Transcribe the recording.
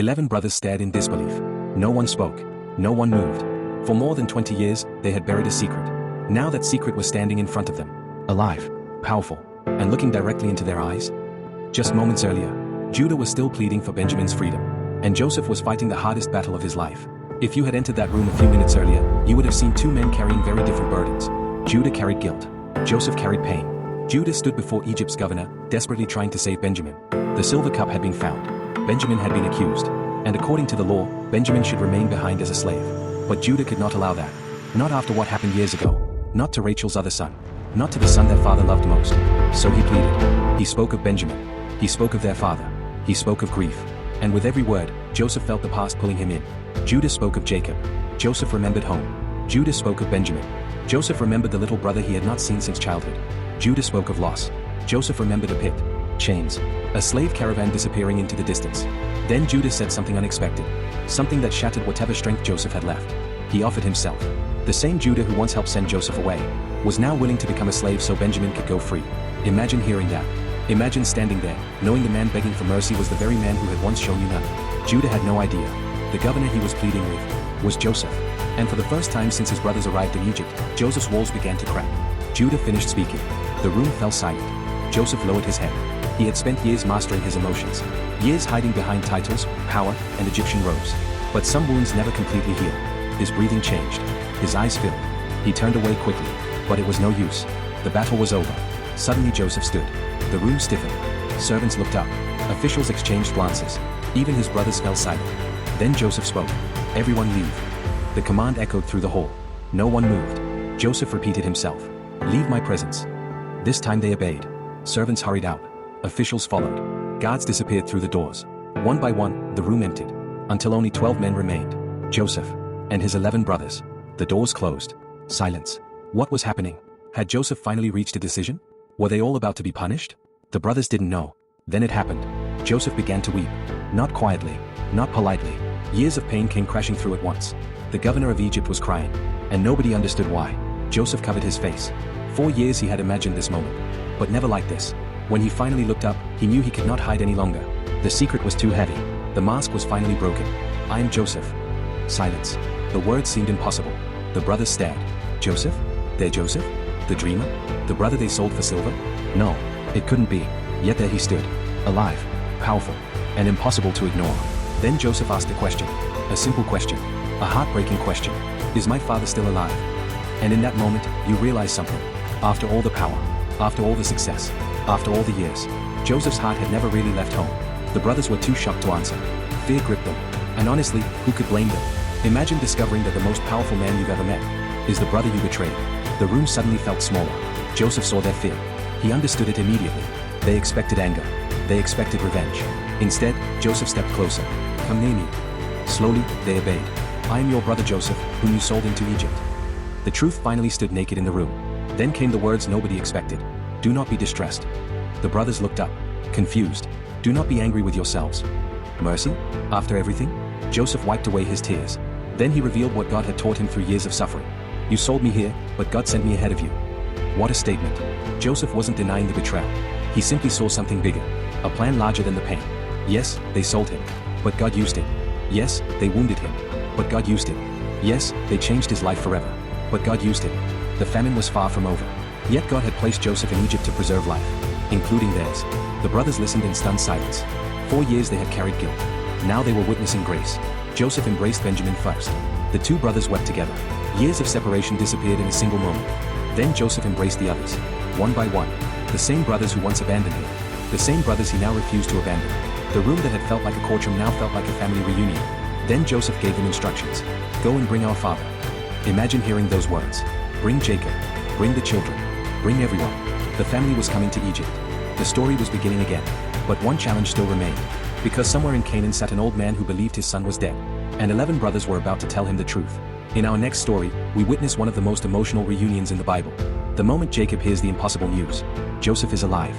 11 brothers stared in disbelief. No one spoke. No one moved. For more than 20 years, they had buried a secret. Now that secret was standing in front of them. Alive, powerful, and looking directly into their eyes. Just moments earlier, Judah was still pleading for Benjamin's freedom. And Joseph was fighting the hardest battle of his life. If you had entered that room a few minutes earlier, you would have seen two men carrying very different burdens. Judah carried guilt. Joseph carried pain. Judah stood before Egypt's governor, desperately trying to save Benjamin. The silver cup had been found. Benjamin had been accused. And according to the law, Benjamin should remain behind as a slave. But Judah could not allow that. Not after what happened years ago. Not to Rachel's other son. Not to the son their father loved most. So he pleaded. He spoke of Benjamin. He spoke of their father. He spoke of grief. And with every word, Joseph felt the past pulling him in. Judah spoke of Jacob. Joseph remembered home. Judah spoke of Benjamin. Joseph remembered the little brother he had not seen since childhood. Judah spoke of loss. Joseph remembered a pit. Chains. A slave caravan disappearing into the distance. Then Judah said something unexpected. Something that shattered whatever strength Joseph had left. He offered himself. The same Judah who once helped send Joseph away was now willing to become a slave so Benjamin could go free. Imagine hearing that. Imagine standing there, knowing the man begging for mercy was the very man who had once shown you none. Judah had no idea. The governor he was pleading with was Joseph. And for the first time since his brothers arrived in Egypt, Joseph's walls began to crack. Judah finished speaking. The room fell silent. Joseph lowered his head. He had spent years mastering his emotions. Years hiding behind titles, power, and Egyptian robes. But some wounds never completely healed. His breathing changed. His eyes filled. He turned away quickly. But it was no use. The battle was over. Suddenly Joseph stood. The room stiffened. Servants looked up. Officials exchanged glances. Even his brothers fell silent. Then Joseph spoke. Everyone leave. The command echoed through the hall. No one moved. Joseph repeated himself. Leave my presence. This time they obeyed. Servants hurried out. Officials followed. Guards disappeared through the doors. One by one, the room emptied. Until only 12 men remained. Joseph. And his 11 brothers. The doors closed. Silence. What was happening? Had Joseph finally reached a decision? Were they all about to be punished? The brothers didn't know. Then it happened. Joseph began to weep. Not quietly. Not politely. Years of pain came crashing through at once. The governor of Egypt was crying. And nobody understood why. Joseph covered his face. 4 years he had imagined this moment. But never like this. When he finally looked up, he knew he could not hide any longer. The secret was too heavy. The mask was finally broken. I am Joseph. Silence. The words seemed impossible. The brothers stared. Joseph? Their Joseph? The dreamer? The brother they sold for silver? No, it couldn't be. Yet there he stood. Alive. Powerful. And impossible to ignore. Then Joseph asked a question. A simple question. A heartbreaking question. Is my father still alive? And in that moment, you realize something. After all the power. After all the success. After all the years. Joseph's heart had never really left home. The brothers were too shocked to answer. Fear gripped them. And honestly, who could blame them? Imagine discovering that the most powerful man you've ever met is the brother you betrayed. The room suddenly felt smaller. Joseph saw their fear. He understood it immediately. They expected anger. They expected revenge. Instead, Joseph stepped closer. Come near me. Slowly, they obeyed. I am your brother Joseph, whom you sold into Egypt. The truth finally stood naked in the room. Then came the words nobody expected. Do not be distressed. The brothers looked up, confused. Do not be angry with yourselves. Mercy? After everything? Joseph wiped away his tears. Then he revealed what God had taught him through years of suffering. You sold me here, but God sent me ahead of you. What a statement. Joseph wasn't denying the betrayal. He simply saw something bigger. A plan larger than the pain. Yes, they sold him. But God used it. Yes, they wounded him. But God used it. Yes, they changed his life forever. But God used it. The famine was far from over. Yet God had placed Joseph in Egypt to preserve life, including theirs. The brothers listened in stunned silence. 4 years they had carried guilt. Now they were witnessing grace. Joseph embraced Benjamin first. The two brothers wept together. Years of separation disappeared in a single moment. Then Joseph embraced the others. One by one. The same brothers who once abandoned him. The same brothers he now refused to abandon. The room that had felt like a courtroom now felt like a family reunion. Then Joseph gave them instructions. Go and bring our father. Imagine hearing those words. Bring Jacob. Bring the children. Bring everyone. The family was coming to Egypt. The story was beginning again. But one challenge still remained. Because somewhere in Canaan sat an old man who believed his son was dead. And 11 brothers were about to tell him the truth. In our next story, we witness one of the most emotional reunions in the Bible. The moment Jacob hears the impossible news. Joseph is alive.